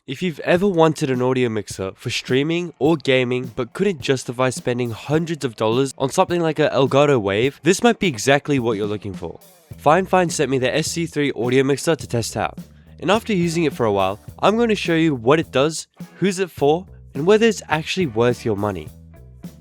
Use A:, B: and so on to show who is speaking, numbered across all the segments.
A: If you've ever wanted an audio mixer for streaming or gaming but couldn't justify spending hundreds of dollars on something like an Elgato Wave, this might be exactly what you're looking for. FIFINE sent me the SC3 audio mixer to test out, and after using it for a while, I'm going to show you what it does, who's it for, and whether it's actually worth your money.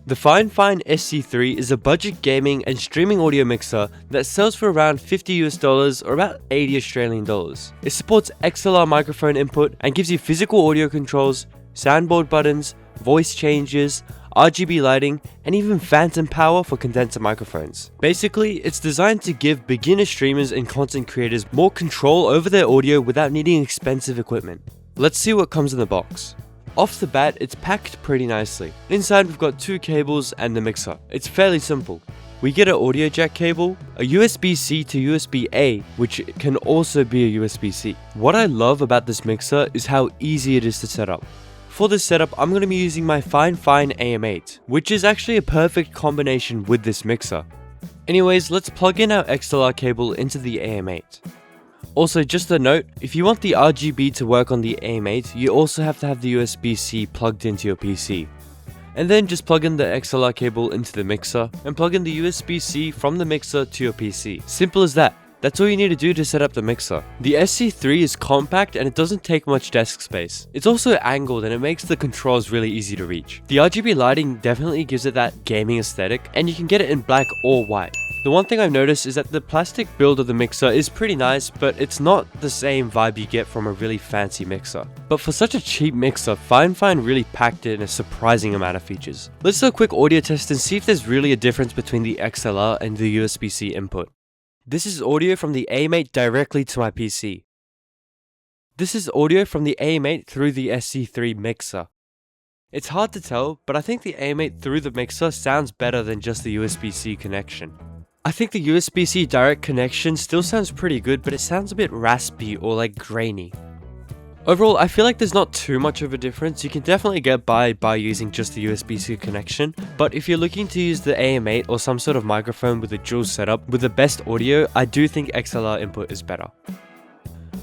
A: The FIFINE SC3 is a budget gaming and streaming audio mixer that sells for around $50 or about 80 Australian dollars. It supports XLR microphone input and gives you physical audio controls, soundboard buttons, voice changes, RGB lighting, and even phantom power for condenser microphones. Basically, it's designed to give beginner streamers and content creators more control over their audio without needing expensive equipment. Let's see what comes in the box. Off the bat, it's packed pretty nicely. Inside we've got two cables and the mixer. It's fairly simple. We get an audio jack cable, a USB-C to USB-A, which can also be a USB-C. What I love about this mixer is how easy it is to set up. For this setup, I'm going to be using my FIFINE AM8, which is actually a perfect combination with this mixer. Anyways, let's plug in our XLR cable into the AM8. Also, just a note, if you want the RGB to work on the AM8, you also have to have the USB-C plugged into your PC. And then just plug in the XLR cable into the mixer, and plug in the USB-C from the mixer to your PC. Simple as that. That's all you need to do to set up the mixer. The SC3 is compact and it doesn't take much desk space. It's also angled and it makes the controls really easy to reach. The RGB lighting definitely gives it that gaming aesthetic, and you can get it in black or white. The one thing I've noticed is that the plastic build of the mixer is pretty nice, but it's not the same vibe you get from a really fancy mixer. But for such a cheap mixer, FIFINE really packed in a surprising amount of features. Let's do a quick audio test and see if there's really a difference between the XLR and the USB-C input. This is audio from the AM8 directly to my PC. This is audio from the AM8 through the SC3 mixer. It's hard to tell, but I think the AM8 through the mixer sounds better than just the USB-C connection. I think the USB-C direct connection still sounds pretty good, but it sounds a bit raspy or like grainy. Overall, I feel like there's not too much of a difference. You can definitely get by using just the USB-C connection, but if you're looking to use the AM8 or some sort of microphone with a dual setup with the best audio, I do think XLR input is better.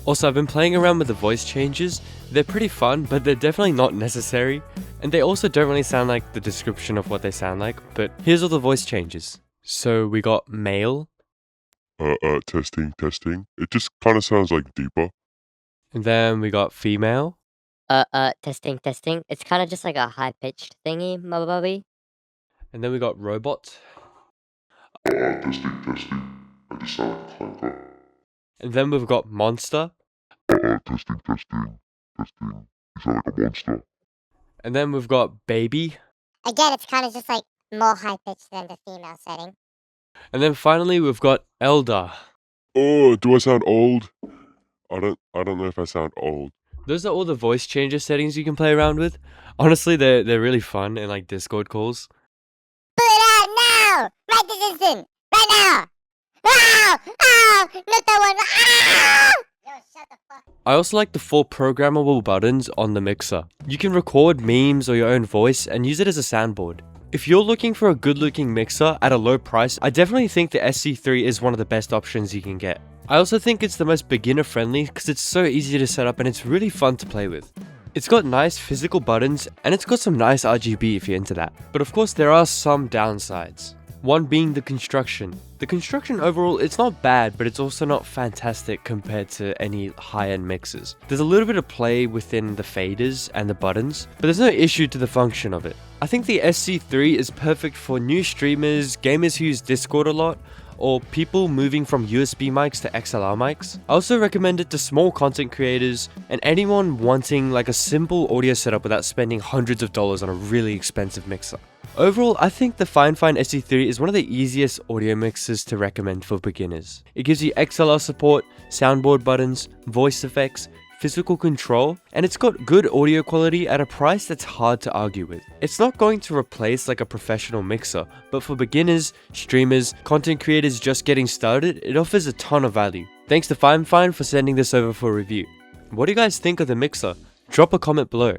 A: Also, I've been playing around with the voice changes. They're pretty fun, but they're definitely not necessary, and they also don't really sound like the description of what they sound like, but here's all the voice changes. So we got male.
B: Testing. It just kind of sounds like deeper.
A: And then we got female.
C: Testing. It's kind of just like a high-pitched thingy, maybe.
A: And then we got robot.
B: Testing. I just sound like a clanker.
A: And then we've got monster.
B: Testing. You sound like a monster.
A: And then we've got baby.
D: Again, it's kind of just like more high-pitched than the female setting.
A: And then finally we've got elder.
B: Oh, do I sound old? I don't know if I sound old.
A: Those are all the voice changer settings you can play around with. Honestly, they're really fun in like Discord calls.
D: Pull it out now! Right this instant! Right now! Ow! Ow! Not that one! Ow! Yo, shut the fuck.
A: I also like the 4 programmable buttons on the mixer. You can record memes or your own voice and use it as a soundboard. If you're looking for a good looking mixer at a low price, I definitely think the SC3 is one of the best options you can get. I also think it's the most beginner friendly because it's so easy to set up and it's really fun to play with. It's got nice physical buttons and it's got some nice RGB if you're into that. But of course there are some downsides. One being the construction. The construction overall, it's not bad, but it's also not fantastic compared to any high-end mixers. There's a little bit of play within the faders and the buttons, but there's no issue to the function of it. I think the SC3 is perfect for new streamers, gamers who use Discord a lot, or people moving from USB mics to XLR mics. I also recommend it to small content creators and anyone wanting like a simple audio setup without spending hundreds of dollars on a really expensive mixer. Overall, I think the FIFINE SC3 is one of the easiest audio mixers to recommend for beginners. It gives you XLR support, soundboard buttons, voice effects, physical control, and it's got good audio quality at a price that's hard to argue with. It's not going to replace like a professional mixer, but for beginners, streamers, content creators just getting started, it offers a ton of value. Thanks to FIFINE for sending this over for review. What do you guys think of the mixer? Drop a comment below.